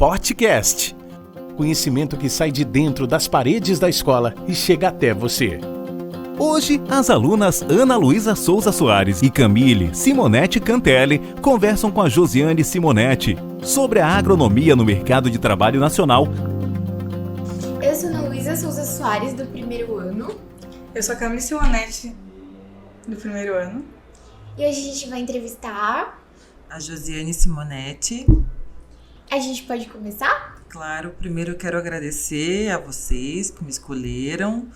podcast. Conhecimento que sai de dentro das paredes da escola e chega até você. Hoje, as alunas Ana Luísa Souza Soares e Camille Simonetti Cantelli conversam com a Josiane Simonetti sobre a agronomia no mercado de trabalho nacional. Eu sou Ana Luísa Souza Soares, do primeiro ano. Eu sou a Camille Simonetti, do primeiro ano. E hoje a gente vai entrevistar a Josiane Simonetti. A gente pode começar? Claro, primeiro eu quero agradecer a vocês que me escolheram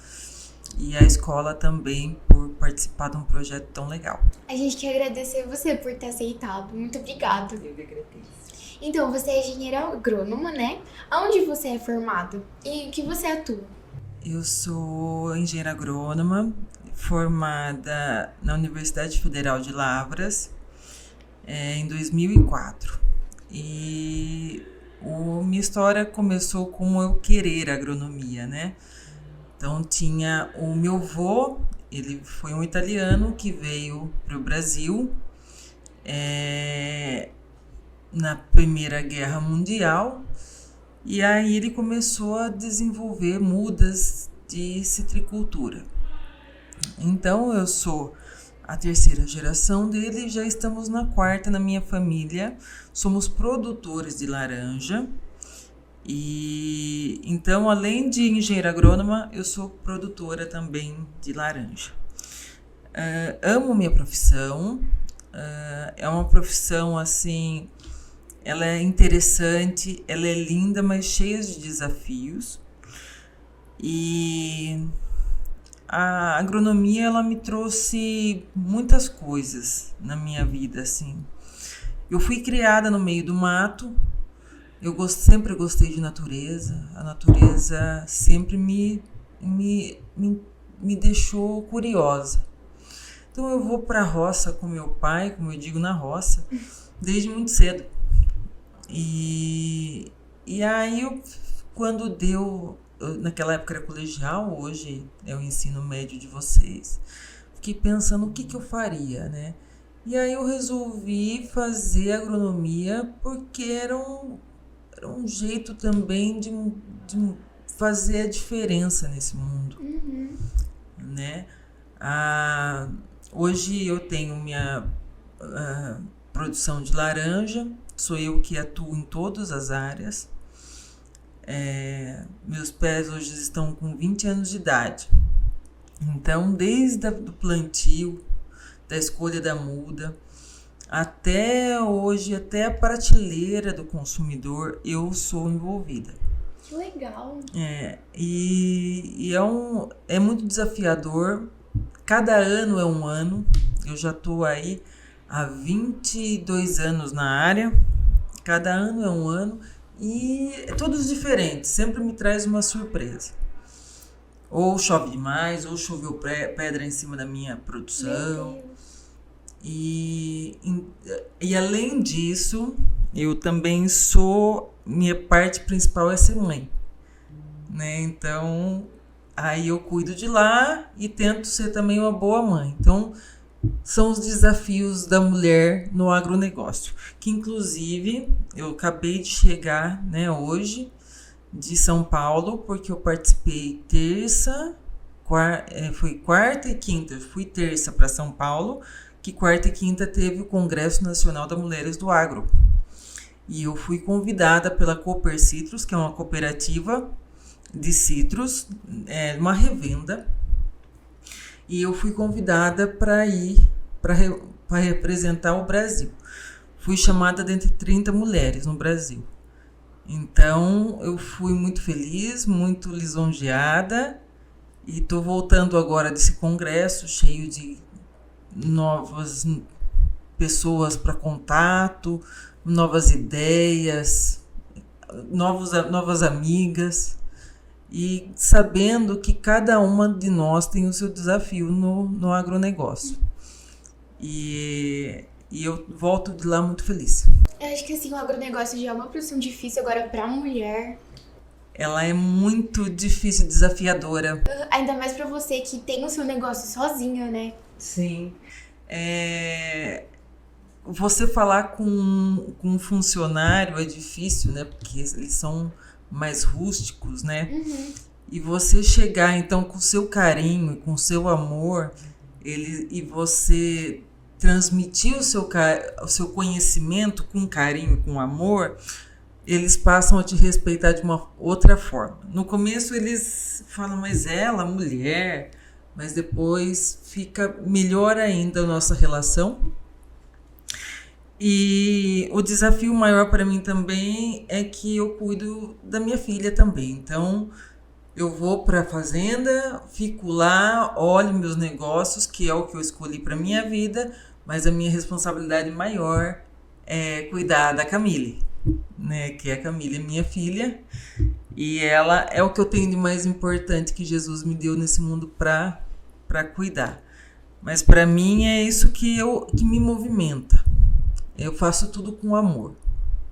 e a escola também por participar de um projeto tão legal. A gente quer agradecer você por ter aceitado. Muito obrigada. Eu que agradeço. Então, você é engenheira agrônoma, né? Aonde você é formado e o que você atua? Eu sou engenheira agrônoma, formada na Universidade Federal de Lavras em 2004. E minha história começou com eu querer agronomia, né? Então tinha o meu avô, ele foi um italiano que veio para o Brasil na Primeira Guerra Mundial, e aí ele começou a desenvolver mudas de citricultura. Então eu sou a terceira geração dele, já estamos na quarta na minha família. Somos produtores de laranja. E então, além de engenheira agrônoma, eu sou produtora também de laranja. Amo minha profissão. É uma profissão assim, ela é interessante, ela é linda, mas cheia de desafios. E a agronomia, ela me trouxe muitas coisas na minha vida, assim. Eu fui criada no meio do mato, sempre gostei de natureza, a natureza sempre me deixou curiosa. Então eu vou para a roça com meu pai, como eu digo, na roça, desde muito cedo. E aí, quando naquela época era colegial, hoje é o ensino médio de vocês, fiquei pensando o que eu faria, né? E aí eu resolvi fazer agronomia porque era um jeito também de fazer a diferença nesse mundo, né? Hoje eu tenho minha produção de laranja, sou eu que atuo em todas as áreas. Meus pés hoje estão com 20 anos de idade. Então, desde o plantio, da escolha da muda, até hoje, até a prateleira do consumidor, eu sou envolvida. Que legal! É muito desafiador. Cada ano é um ano. Eu já estou aí há 22 anos na área. Cada ano é um ano. E todos diferentes, sempre me traz uma surpresa. Ou chove demais, ou choveu pedra em cima da minha produção. E além disso, eu também minha parte principal é ser mãe, né? Então, aí eu cuido de lá e tento ser também uma boa mãe. Então, são os desafios da mulher no agronegócio, que inclusive eu acabei de chegar, né, hoje de São Paulo, porque eu participei foi quarta e quinta, eu fui terça para São Paulo, que quarta e quinta teve o Congresso Nacional das Mulheres do Agro, e eu fui convidada pela Cooper Citrus, que é uma cooperativa de citros, uma revenda. E eu fui convidada para ir para representar o Brasil. Fui chamada dentre 30 mulheres no Brasil. Então, eu fui muito feliz, muito lisonjeada. E estou voltando agora desse congresso cheio de novas pessoas para contato, novas ideias, novas amigas. E sabendo que cada uma de nós tem o seu desafio no agronegócio. E eu volto de lá muito feliz. Eu acho que assim, o agronegócio já é uma profissão difícil, agora pra mulher. Ela é muito difícil e desafiadora. Ainda mais pra você que tem o seu negócio sozinha, né? Sim. você falar com um funcionário é difícil, né? Porque eles são mais rústicos, né? E você chegar, então, com o seu carinho, com o seu amor, e você transmitir o seu conhecimento com carinho, com amor, eles passam a te respeitar de uma outra forma. No começo eles falam, mas ela, mulher, mas depois fica melhor ainda a nossa relação. E o desafio maior para mim também é que eu cuido da minha filha também. Então, eu vou para a fazenda, fico lá, olho meus negócios, que é o que eu escolhi para minha vida, mas a minha responsabilidade maior é cuidar da Camille, né? Que a Camille é minha filha e ela é o que eu tenho de mais importante que Jesus me deu nesse mundo para cuidar. Mas para mim é isso que me movimenta. Eu faço tudo com amor.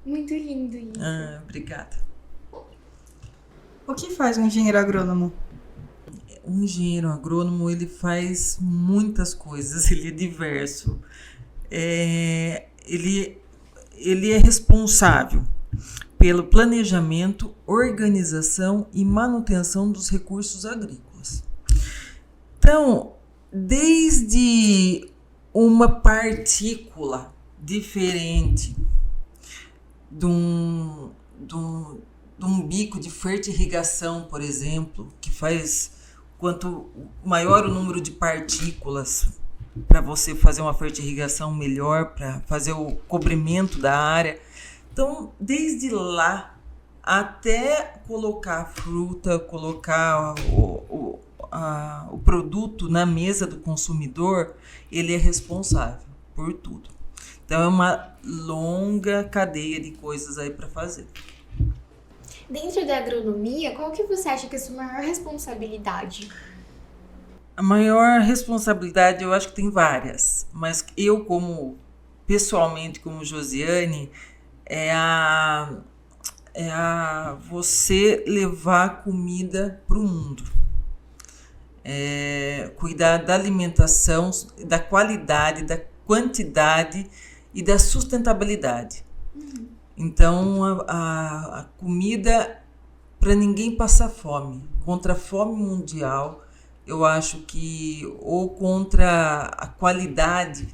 Muito lindo isso. Obrigada. O que faz um engenheiro agrônomo? O engenheiro agrônomo, ele faz muitas coisas, ele é diverso. Ele é responsável pelo planejamento, organização e manutenção dos recursos agrícolas. Então, desde uma partícula diferente de um bico de fertirrigação, por exemplo, que faz quanto maior o número de partículas para você fazer uma fertirrigação melhor, para fazer o cobrimento da área. Então, desde lá até colocar a fruta, colocar o produto na mesa do consumidor, ele é responsável por tudo. Então, é uma longa cadeia de coisas aí para fazer. Dentro da agronomia, qual que você acha que é a sua maior responsabilidade? A maior responsabilidade, eu acho que tem várias, mas eu, pessoalmente, como Josiane, é você levar comida para o mundo. Cuidar da alimentação, da qualidade, da quantidade e da sustentabilidade. Então, a comida, para ninguém passar fome, contra a fome mundial, eu acho que, ou contra a qualidade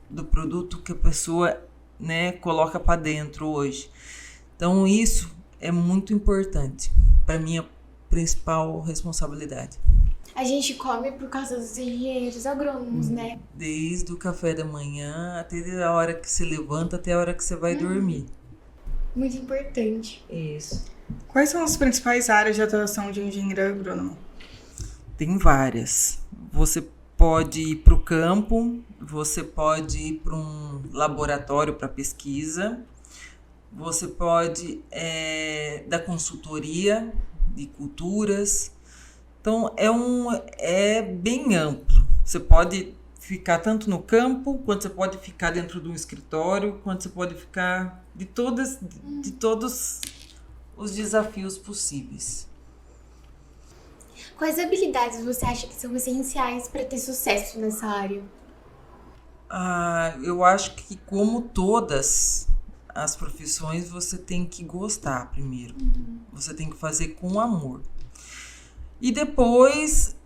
do produto que a pessoa, né, coloca para dentro hoje. Então, isso é muito importante, para mim, a principal responsabilidade. A gente come por causa dos engenheiros agrônomos, né? Desde o café da manhã, até a hora que você levanta, até a hora que você vai dormir. Muito importante. Isso. Quais são as principais áreas de atuação de um engenheiro agrônomo? Tem várias. Você pode ir para o campo, você pode ir para um laboratório para pesquisa, você pode dar consultoria de culturas. Então, é bem amplo. Você pode ficar tanto no campo, quanto você pode ficar dentro de um escritório, quanto você pode ficar de todos os desafios possíveis. Quais habilidades você acha que são essenciais para ter sucesso nessa área? Eu acho que, como todas as profissões, você tem que gostar primeiro. Você tem que fazer com amor. E depois,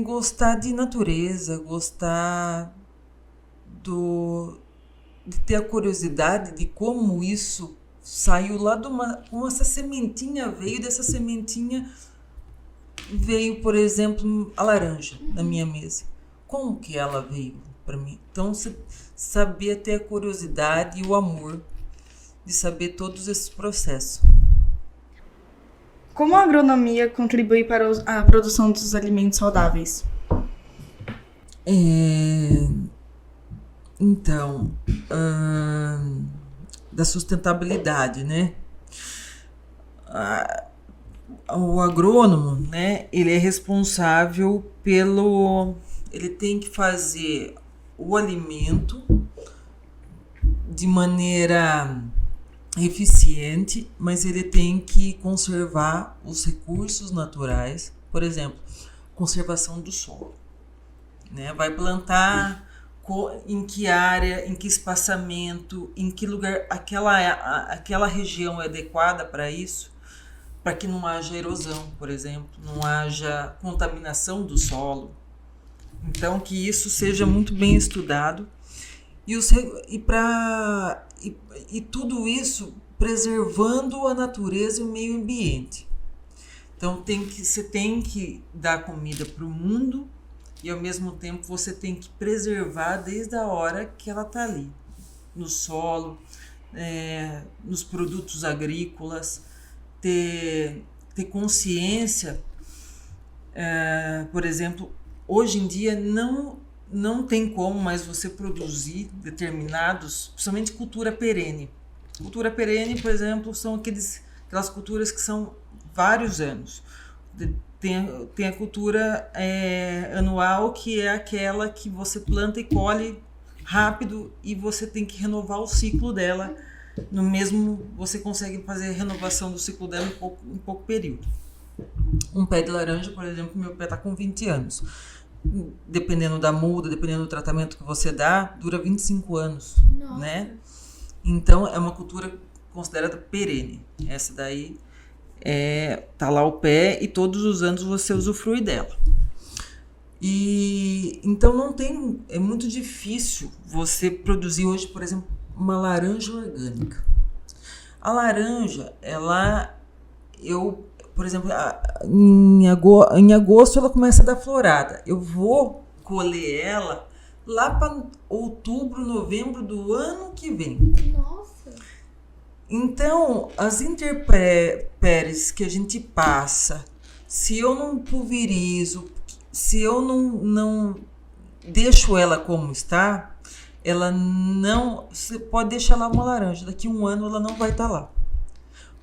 gostar de natureza, gostar de ter a curiosidade de como isso saiu lá como essa sementinha veio, dessa sementinha veio, por exemplo, a laranja na minha mesa. Como que ela veio para mim? Então, saber ter a curiosidade e o amor de saber todos esses processos. Como a agronomia contribui para a produção dos alimentos saudáveis? Então, da sustentabilidade, né? O agrônomo, né? Ele é responsável ele tem que fazer o alimento de maneira eficiente, mas ele tem que conservar os recursos naturais, por exemplo, conservação do solo, né? Vai plantar em que área, em que espaçamento, em que lugar aquela região é adequada para isso, para que não haja erosão, por exemplo, não haja contaminação do solo. Então, que isso seja muito bem estudado e tudo isso preservando a natureza e o meio ambiente. Então, você tem que dar comida para o mundo e, ao mesmo tempo, você tem que preservar desde a hora que ela está ali, no solo, nos produtos agrícolas, ter consciência. Por exemplo, hoje em dia não tem como mais você produzir determinados, principalmente cultura perene. Cultura perene, por exemplo, são aquelas culturas que são vários anos. Tem a cultura anual, que é aquela que você planta e colhe rápido e você tem que renovar o ciclo dela. Você consegue fazer a renovação do ciclo dela em pouco período. Um pé de laranja, por exemplo, meu pé está com 20 anos. Dependendo da muda, dependendo do tratamento que você dá, dura 25 anos. Nossa. Né? Então, é uma cultura considerada perene. Essa daí tá lá o pé e todos os anos você usufrui dela. E então é muito difícil você produzir hoje, por exemplo, uma laranja orgânica. A laranja, por exemplo, em agosto ela começa a dar florada. Eu vou colher ela lá para outubro, novembro do ano que vem. Nossa! Então, as intempéries que a gente passa, se eu não pulverizo, se eu não deixo ela como está, ela não... Você pode deixar lá uma laranja, daqui a um ano ela não vai estar lá.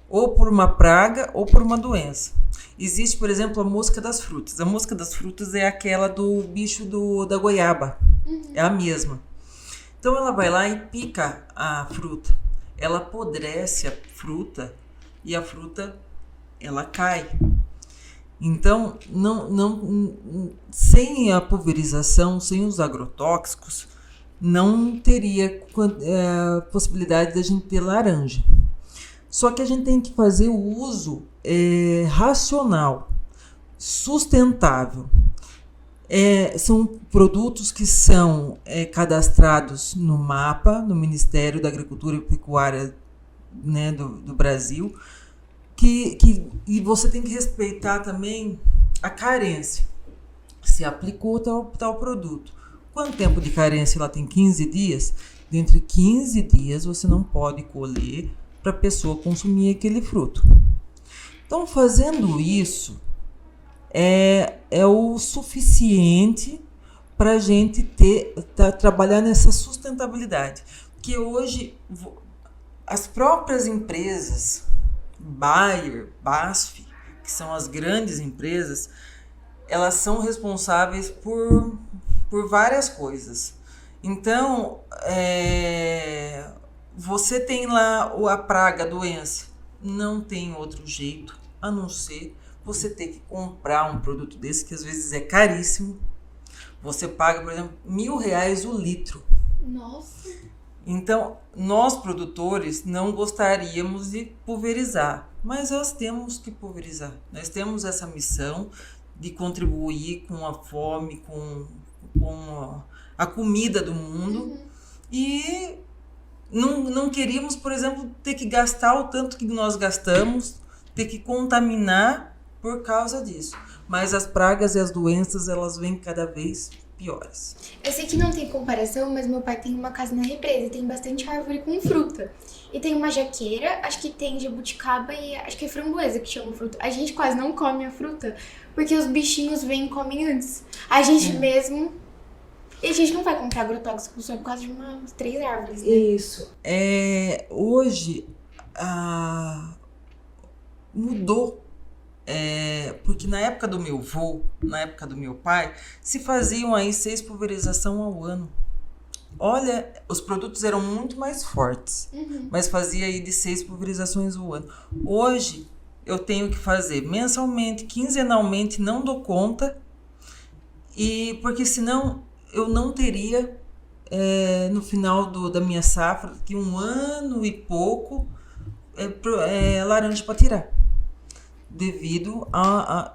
Ou por uma praga ou por uma doença. Existe, por exemplo, a mosca das frutas. A mosca das frutas é aquela do bicho da goiaba. É a mesma. Então ela vai lá e pica a fruta. Ela apodrece a fruta e a fruta ela cai. Então, sem a pulverização, sem os agrotóxicos, não teria possibilidade de a gente ter laranja. Só que a gente tem que fazer o uso racional, sustentável. São produtos que são cadastrados no MAPA, no Ministério da Agricultura e Pecuária, né, do Brasil, e você tem que respeitar também a carência. Se aplicou tal produto. Quanto tempo de carência ela tem? 15 dias? Dentro de 15 dias você não pode colher para a pessoa consumir aquele fruto. Então, fazendo isso, é o suficiente para a gente trabalhar nessa sustentabilidade. Que hoje as próprias empresas, Bayer, BASF, que são as grandes empresas, elas são responsáveis por várias coisas. Então, você tem lá a praga, a doença, não tem outro jeito a não ser você ter que comprar um produto desse, que às vezes é caríssimo. Você paga, por exemplo, R$1.000 o litro. Nossa! Então, nós produtores não gostaríamos de pulverizar, mas nós temos que pulverizar. Nós temos essa missão de contribuir com a fome, com a comida do mundo. E não queríamos, por exemplo, ter que gastar o tanto que nós gastamos, ter que contaminar por causa disso. Mas as pragas e as doenças, elas vêm cada vez piores. Eu sei que não tem comparação, mas meu pai tem uma casa na represa e tem bastante árvore com fruta. E tem uma jaqueira, acho que tem jabuticaba e acho que é framboesa que chama fruta. A gente quase não come a fruta porque os bichinhos vêm e comem antes. A gente mesmo... E a gente não vai comprar agrotóxico só por causa de umas 3 árvores, né? Isso. Hoje, mudou. Porque na época do meu avô, na época do meu pai, se faziam aí 6 pulverizações ao ano. Olha, os produtos eram muito mais fortes, mas fazia aí de 6 pulverizações ao ano. Hoje, eu tenho que fazer mensalmente, quinzenalmente, não dou conta, porque senão eu não teria no final da minha safra, daqui 1 ano e pouco, laranja para tirar. Devido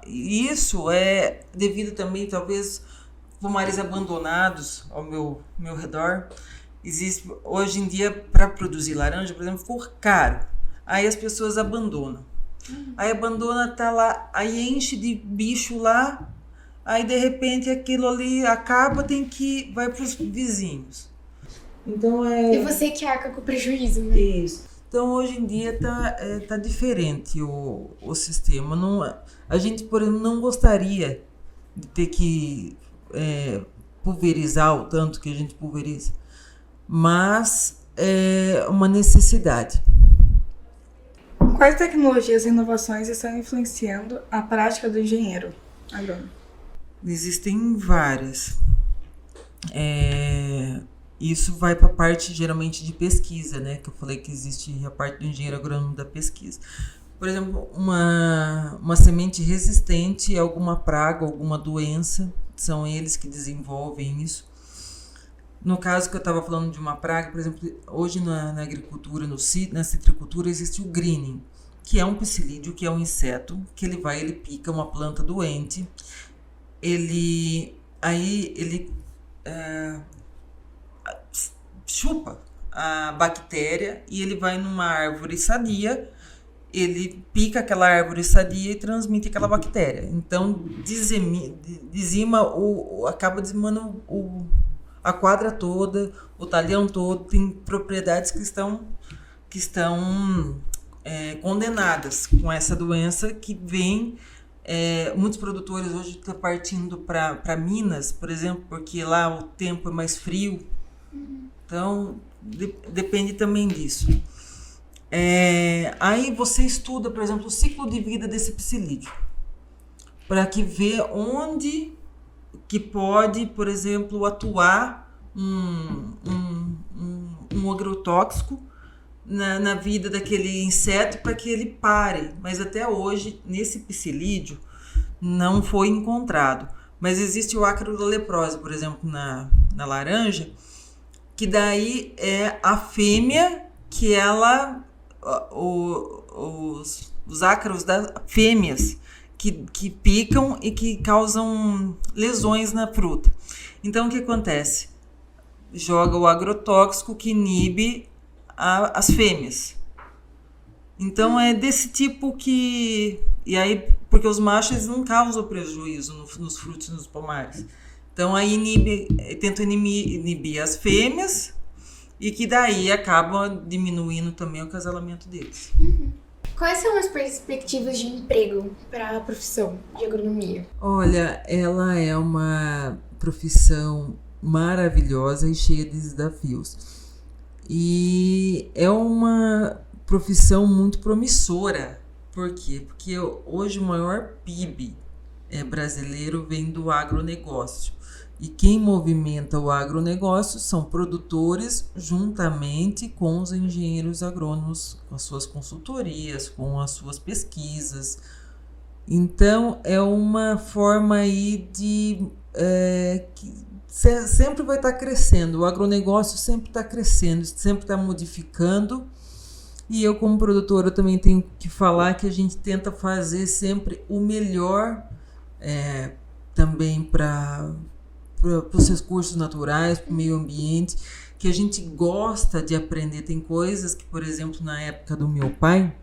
isso é devido também, talvez, pomares abandonados ao meu redor. Existe, hoje em dia, para produzir laranja, por exemplo, for caro. Aí as pessoas abandonam. Aí abandona, tá lá, aí enche de bicho lá, aí de repente aquilo ali acaba, vai para os vizinhos. Então E você que arca com o prejuízo, né? Isso. Então hoje em dia tá diferente o sistema. A gente, por exemplo, não gostaria de ter que pulverizar o tanto que a gente pulveriza, mas é uma necessidade. Quais tecnologias e inovações estão influenciando a prática do engenheiro agrônomo? Existem várias. Isso vai para a parte, geralmente, de pesquisa, né? Que eu falei que existe a parte do engenheiro agrônomo da pesquisa. Por exemplo, uma semente resistente a alguma praga, alguma doença, são eles que desenvolvem isso. No caso que eu estava falando de uma praga, por exemplo, hoje na agricultura, na citricultura, existe o greening, que é um psilídeo, que é um inseto, que ele pica uma planta doente, ele chupa a bactéria e ele vai numa árvore sadia, ele pica aquela árvore sadia e transmite aquela bactéria. Então, acaba dizimando a quadra toda, o talhão todo, tem propriedades que estão condenadas com essa doença que vem. Muitos produtores hoje estão partindo para Minas, por exemplo, porque lá o tempo é mais frio. Então, depende também disso. Aí você estuda, por exemplo, o ciclo de vida desse psilídeo, para que vê onde que pode, por exemplo, atuar um agrotóxico na vida daquele inseto para que ele pare. Mas até hoje, nesse psilídeo, não foi encontrado. Mas existe o ácaro da leprose, por exemplo, na laranja, que daí é a fêmea que os ácaros das fêmeas que picam e que causam lesões na fruta. Então, o que acontece? Joga o agrotóxico que inibe as fêmeas. Então, é desse tipo que... E aí, porque os machos não causam prejuízo nos frutos e nos pomares. Então, aí tenta inibir as fêmeas e que daí acaba diminuindo também o acasalamento deles. Quais são as perspectivas de emprego para a profissão de agronomia? Olha, ela é uma profissão maravilhosa e cheia de desafios. E é uma profissão muito promissora. Por quê? Porque hoje o maior PIB brasileiro vem do agronegócio. E quem movimenta o agronegócio são produtores juntamente com os engenheiros agrônomos, com as suas consultorias, com as suas pesquisas. Então, é uma forma aí que sempre vai estar crescendo. O agronegócio sempre está crescendo, sempre está modificando. E eu, como produtora, eu também tenho que falar que a gente tenta fazer sempre o melhor também para os recursos naturais, para o meio ambiente, que a gente gosta de aprender. Tem coisas que, por exemplo, na época do meu pai,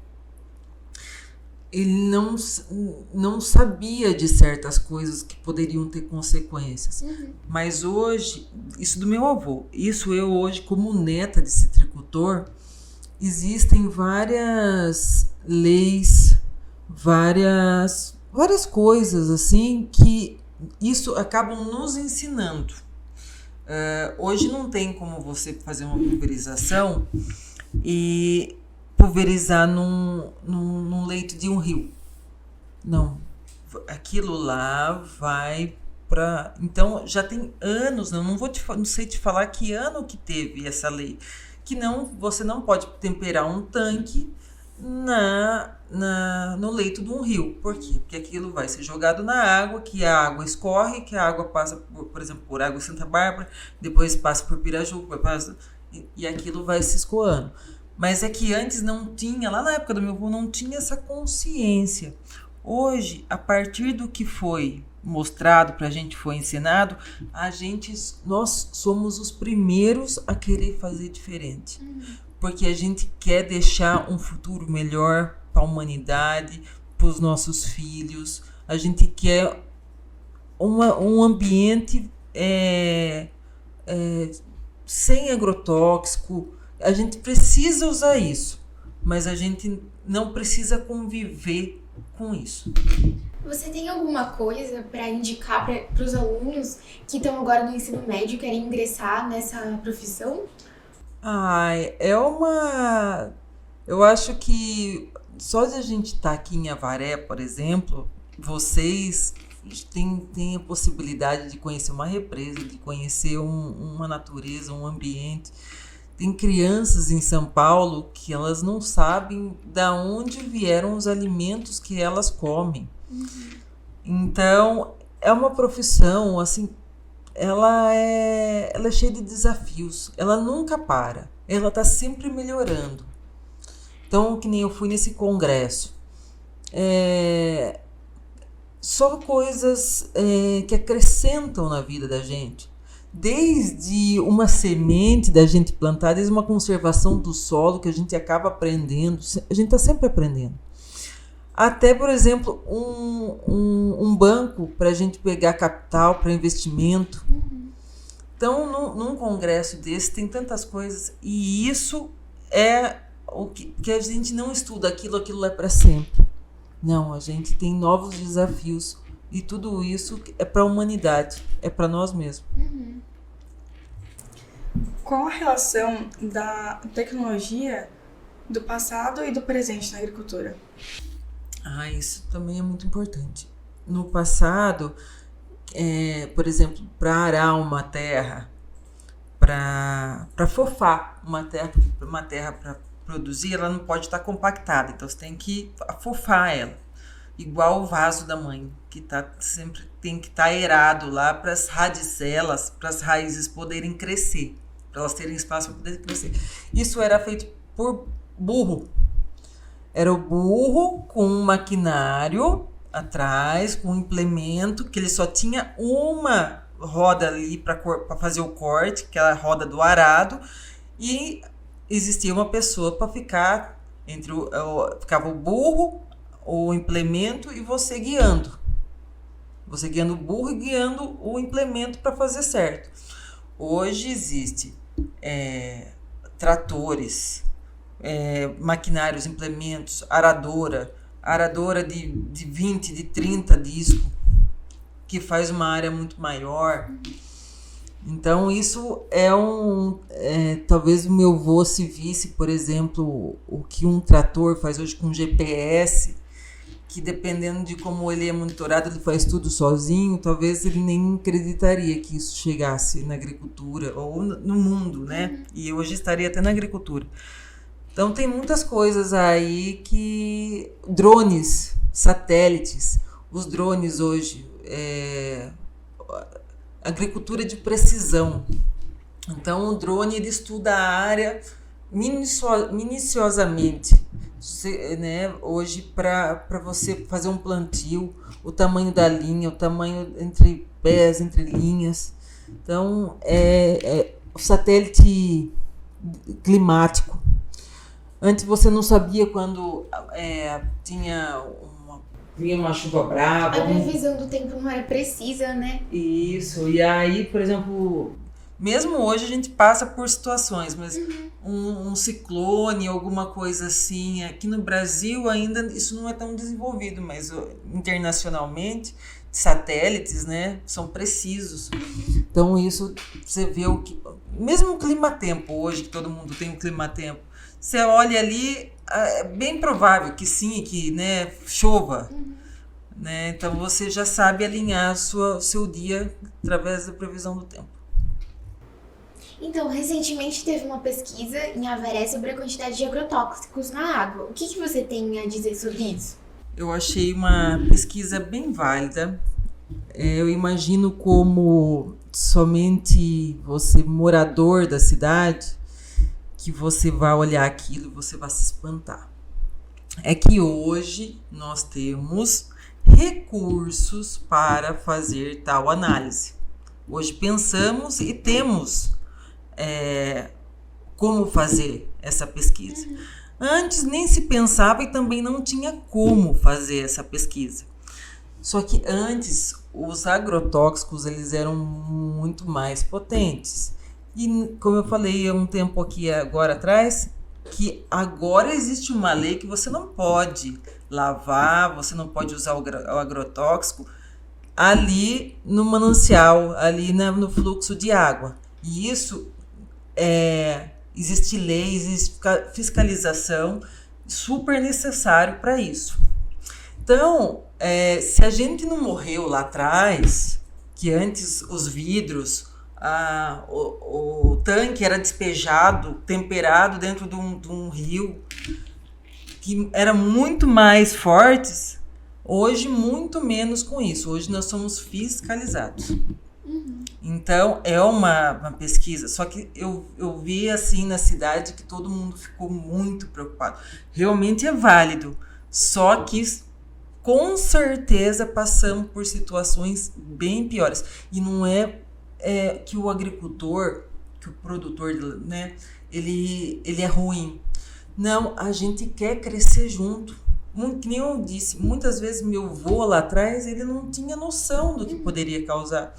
ele não sabia de certas coisas que poderiam ter consequências. Mas hoje, isso do meu avô, isso eu hoje, como neta de citricultor, existem várias leis, várias coisas assim que isso acabam nos ensinando. Hoje não tem como você fazer uma pulverização e pulverizar num leito de um rio. Não. Aquilo lá vai para... Então, já tem anos, não sei te falar que ano que teve essa lei, que você não pode temperar um tanque no leito de um rio. Por quê? Porque aquilo vai ser jogado na água, que a água escorre, que a água passa, por exemplo, por Água Santa Bárbara, depois passa por Piraju, e aquilo vai se escoando. Mas é que antes não tinha, lá na época do meu avô, não tinha essa consciência. Hoje, a partir do que foi mostrado pra gente, foi ensinado, nós somos os primeiros a querer fazer diferente. Porque a gente quer deixar um futuro melhor para a humanidade, para os nossos filhos. A gente quer um ambiente sem agrotóxico. A gente precisa usar isso, mas a gente não precisa conviver com isso. Você tem alguma coisa para indicar para os alunos que estão agora no ensino médio e querem ingressar nessa profissão? Eu acho que só de a gente estar aqui em Avaré, por exemplo, vocês têm a possibilidade de conhecer uma represa, de conhecer uma natureza, um ambiente. Tem crianças em São Paulo que elas não sabem de onde vieram os alimentos que elas comem. Então, é uma profissão, assim, ela é cheia de desafios, ela nunca para, ela está sempre melhorando. Então, que nem eu fui nesse congresso, só coisas que acrescentam na vida da gente, desde uma semente da gente plantar, desde uma conservação do solo que a gente acaba aprendendo, a gente está sempre aprendendo. Até, por exemplo, um banco para a gente pegar capital para investimento. Então, num congresso desse, tem tantas coisas. E isso é o que a gente não estuda. Aquilo é para sempre. Não, a gente tem novos desafios. E tudo isso é para a humanidade. É para nós mesmos. Qual a relação da tecnologia do passado e do presente na agricultura? Isso também é muito importante. No passado, por exemplo, para arar uma terra, para fofar uma terra para produzir, ela não pode estar compactada, então você tem que afofar ela. Igual o vaso da mãe, que sempre tem que estar aerado lá para as radicelas, para as raízes poderem crescer, para elas terem espaço para poder crescer. Isso era feito por burro. Era o burro com um maquinário atrás, com um implemento, que ele só tinha uma roda ali para fazer o corte, que era a roda do arado, e existia uma pessoa para ficar ficava o burro, o implemento e você guiando. Você guiando o burro e guiando o implemento para fazer certo. Hoje existe tratores, maquinários, implementos, aradora de 20, de 30 discos, que faz uma área muito maior. Então isso talvez o meu avô se visse, por exemplo, o que um trator faz hoje com GPS, que dependendo de como ele é monitorado, ele faz tudo sozinho, talvez ele nem acreditaria que isso chegasse na agricultura ou no mundo, né? E hoje estaria até na agricultura. Então tem muitas coisas aí drones, satélites, os drones hoje, agricultura de precisão. Então o drone ele estuda a área minuciosamente, né? Hoje para você fazer um plantio, o tamanho da linha, o tamanho entre pés, entre linhas. Então o satélite climático. Antes você não sabia quando vinha uma chuva brava. A previsão do tempo não era precisa, né? Isso. E aí, por exemplo, mesmo hoje a gente passa por situações, mas um ciclone, alguma coisa assim, aqui no Brasil ainda isso não é tão desenvolvido, mas internacionalmente, satélites, né, são precisos. Então isso, você vê mesmo o clima-tempo hoje, que todo mundo tem um clima-tempo, você olha ali, é bem provável que sim, que, né, chova. Né? Então você já sabe alinhar seu dia através da previsão do tempo. Então, recentemente teve uma pesquisa em Avaré sobre a quantidade de agrotóxicos na água. O que você tem a dizer sobre isso? Eu achei uma pesquisa bem válida. Eu imagino como somente você, morador da cidade, que você vai olhar aquilo e você vai se espantar. É que hoje nós temos recursos para fazer tal análise. Hoje pensamos e temos como fazer essa pesquisa. Antes nem se pensava e também não tinha como fazer essa pesquisa. Só que antes os agrotóxicos eles eram muito mais potentes. E como eu falei há um tempo aqui agora atrás, que agora existe uma lei que você não pode lavar, você não pode usar o agrotóxico ali no manancial, ali no fluxo de água. E isso existe lei, existe fiscalização super necessário para isso. Então, se a gente não morreu lá atrás, que antes os vidros, o tanque era despejado, temperado dentro de um rio, que era muito mais fortes, hoje muito menos com isso. Hoje nós somos fiscalizados. Então, é uma pesquisa, só que eu vi assim na cidade que todo mundo ficou muito preocupado. Realmente é válido, só que com certeza passamos por situações bem piores. E não é que o agricultor, que o produtor, né, ele é ruim. Não, a gente quer crescer junto. Que nem eu disse, muitas vezes meu avô lá atrás, ele não tinha noção do que poderia causar.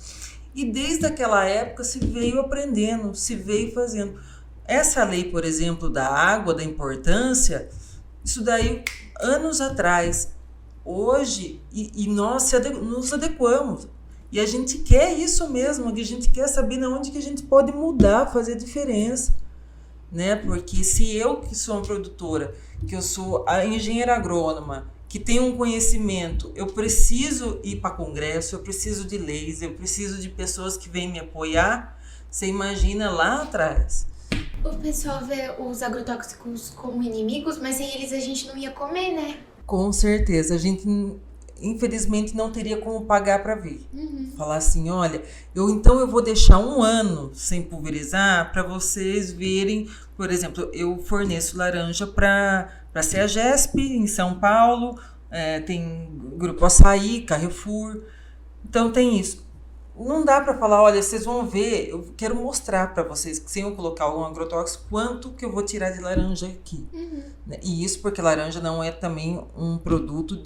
E desde aquela época se veio aprendendo, se veio fazendo. Essa lei, por exemplo, da água, da importância, isso daí anos atrás. Hoje, e nós nos adequamos. E a gente quer isso mesmo, a gente quer saber onde que a gente pode mudar, fazer diferença. Né? Porque se eu, que sou uma produtora, que eu sou a engenheira agrônoma, que tenho um conhecimento, eu preciso ir para congresso, eu preciso de leis, eu preciso de pessoas que venham me apoiar, você imagina lá atrás. O pessoal vê os agrotóxicos como inimigos, mas sem eles a gente não ia comer, né? Com certeza, a gente infelizmente não teria como pagar para ver. Falar assim, olha, então eu vou deixar 1 ano sem pulverizar para vocês verem, por exemplo, eu forneço laranja para a CEAGESP em São Paulo, tem Grupo Açaí, Carrefour, então tem isso. Não dá para falar, olha, vocês vão ver, eu quero mostrar para vocês que sem eu colocar algum agrotóxico, quanto que eu vou tirar de laranja aqui. E isso porque laranja não é também um produto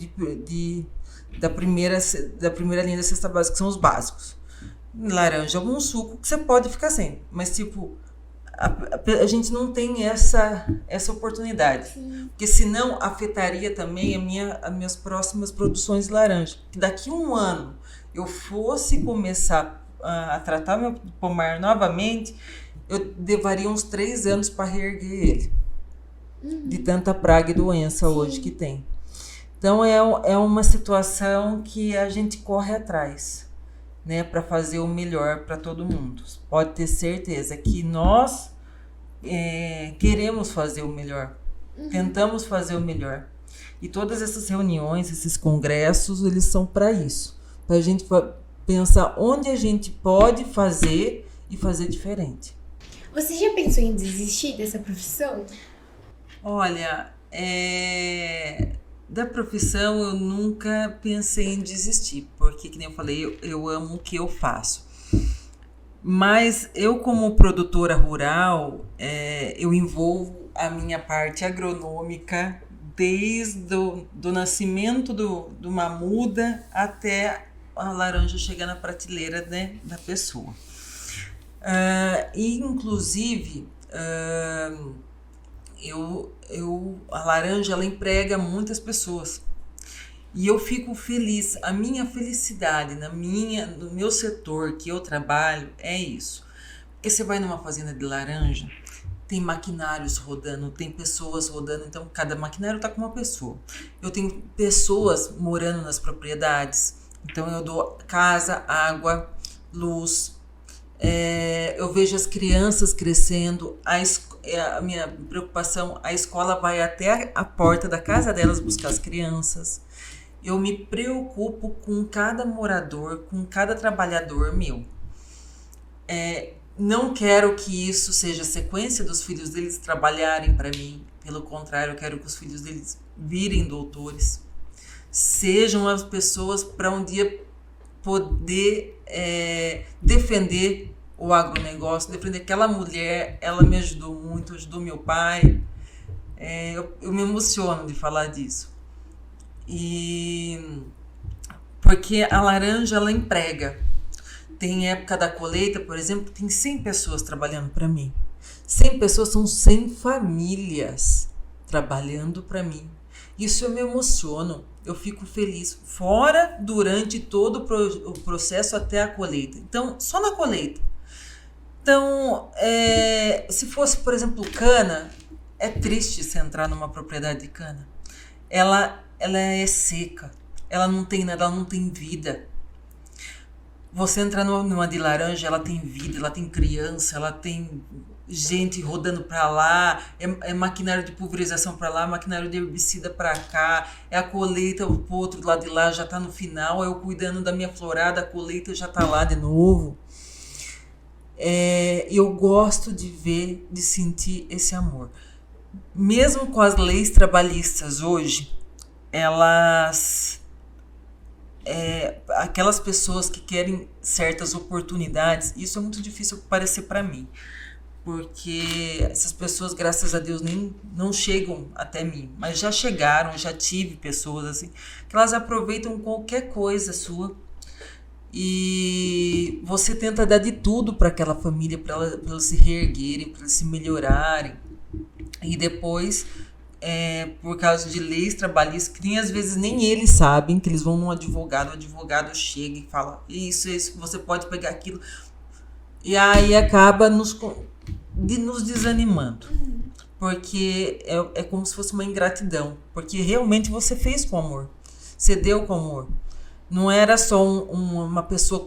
da primeira linha da cesta básica, que são os básicos. Laranja é um suco que você pode ficar sem, mas tipo, a gente não tem essa oportunidade. Sim. Porque senão afetaria também as minhas próximas produções de laranja. Que daqui a 1 ano eu fosse começar a tratar meu pomar novamente, eu levaria uns 3 anos para reerguer ele. De tanta praga e doença hoje que tem. Então é uma situação que a gente corre atrás, né, para fazer o melhor para todo mundo. Pode ter certeza que nós queremos fazer o melhor, tentamos fazer o melhor. E todas essas reuniões, esses congressos, eles são para isso, para a gente pensar onde a gente pode fazer e fazer diferente. Você já pensou em desistir dessa profissão? Olha, da profissão eu nunca pensei em desistir, porque, que nem eu falei, eu amo o que eu faço. Mas eu, como produtora rural, eu envolvo a minha parte agronômica desde do nascimento de uma muda até a laranja chegar na prateleira, né, da pessoa. E, inclusive, a laranja ela emprega muitas pessoas e eu fico feliz. A minha felicidade no meu setor que eu trabalho é isso, porque você vai numa fazenda de laranja, tem maquinários rodando, tem pessoas rodando, então cada maquinário está com uma pessoa. Eu tenho pessoas morando nas propriedades, então eu dou casa, água, luz, Eu vejo as crianças crescendo, a minha preocupação, a escola vai até a porta da casa delas buscar as crianças. Eu me preocupo com cada morador, com cada trabalhador meu. Não quero que isso seja a sequência dos filhos deles trabalharem para mim. Pelo contrário, eu quero que os filhos deles virem doutores. Sejam as pessoas para um dia poder defender o agronegócio, defender aquela mulher. Ela me ajudou muito, ajudou meu pai. Eu me emociono de falar disso. Porque a laranja, ela emprega. Tem época da colheita, por exemplo, tem 100 pessoas trabalhando para mim. 100 pessoas são 100 famílias trabalhando para mim. Isso eu me emociono, eu fico feliz. Fora, durante todo o processo até a colheita. Então, só na colheita. Então, se fosse, por exemplo, cana, é triste você entrar numa propriedade de cana. Ela é seca, ela não tem nada, ela não tem vida. Você entra numa de laranja, ela tem vida, ela tem criança, ela tem gente rodando para lá, é maquinário de pulverização para lá, maquinário de herbicida para cá, é a colheita, o outro lado de lá já está no final, eu cuidando da minha florada, a colheita já está lá de novo. Eu gosto de ver, de sentir esse amor. Mesmo com as leis trabalhistas hoje, aquelas pessoas que querem certas oportunidades, isso é muito difícil parecer para mim, porque essas pessoas, graças a Deus, não chegam até mim, mas já chegaram, já tive pessoas assim, que elas aproveitam qualquer coisa sua e você tenta dar de tudo para aquela família, para elas se reerguerem, para elas se melhorarem, e depois por causa de leis trabalhistas, que às vezes nem eles sabem, que eles vão num advogado, o advogado chega e fala isso, você pode pegar aquilo, e aí acaba nos desanimando, porque é como se fosse uma ingratidão, porque realmente você fez com amor, você deu com amor, não era só uma pessoa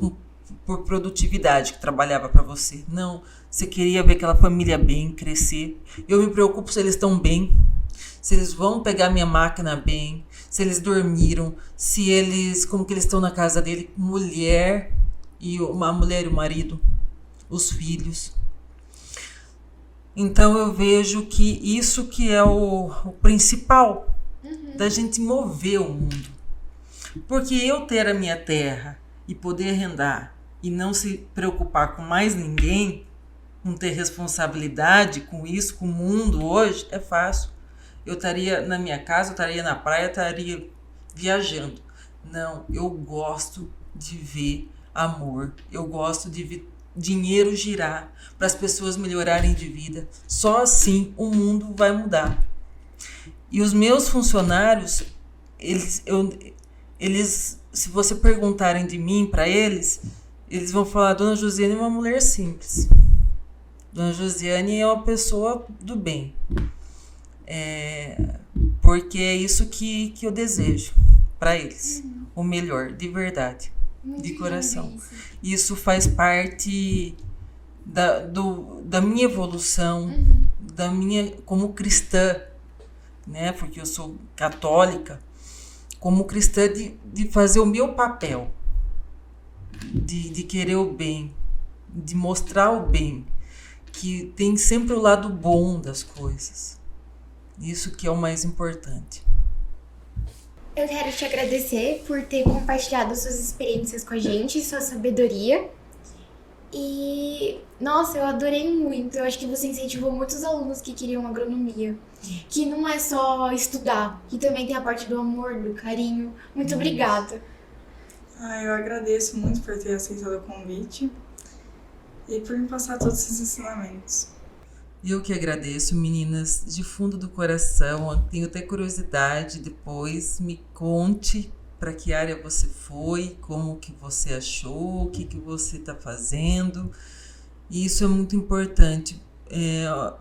por produtividade que trabalhava para você, não, você queria ver aquela família bem, crescer. Eu me preocupo se eles estão bem, se eles vão pegar minha máquina bem, se eles dormiram, como que eles estão na casa dele, uma mulher e o marido, os filhos. Então eu vejo que isso que é o principal da gente mover o mundo. Porque eu ter a minha terra e poder arrendar e não se preocupar com mais ninguém, não ter responsabilidade com isso, com o mundo hoje, é fácil. Eu estaria na minha casa, eu estaria na praia, eu estaria viajando. Não, eu gosto de ver amor, eu gosto de ver dinheiro girar para as pessoas melhorarem de vida. Só assim o mundo vai mudar. E os meus funcionários, eles, se você perguntarem de mim para eles vão falar: Dona Josiane é uma mulher simples. Dona Josiane é uma pessoa do bem. Porque é isso que eu desejo para eles, o melhor, de verdade, de coração. Isso faz parte da minha evolução, da minha como cristã, né? Porque eu sou católica, como cristã de fazer o meu papel, de querer o bem, de mostrar o bem, que tem sempre o lado bom das coisas. Isso que é o mais importante. Eu quero te agradecer por ter compartilhado suas experiências com a gente, sua sabedoria. E, nossa, eu adorei muito. Eu acho que você incentivou muitos alunos que queriam agronomia. Que não é só estudar, que também tem a parte do amor, do carinho. Muito obrigada. Eu agradeço muito por ter aceitado o convite e por me passar todos esses ensinamentos. Eu que agradeço, meninas, de fundo do coração. Tenho até curiosidade, depois me conte para que área você foi, como que você achou, o que você está fazendo. E isso é muito importante.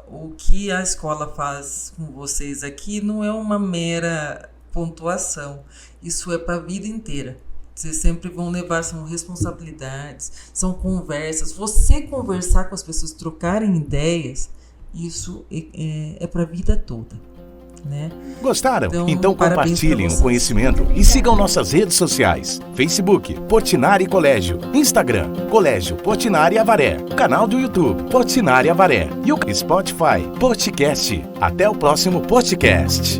O que a escola faz com vocês aqui não é uma mera pontuação. Isso é para a vida inteira. Vocês sempre vão levar, são responsabilidades, são conversas. Você conversar com as pessoas, trocarem ideias, isso é para a vida toda, né? Gostaram? Então parabéns compartilhem pra o vocês. conhecimento e sigam nossas redes sociais. Facebook, Portinari Colégio. Instagram, Colégio Portinari Avaré. Canal do YouTube, Portinari Avaré. E o Spotify, Podcast. Até o próximo podcast.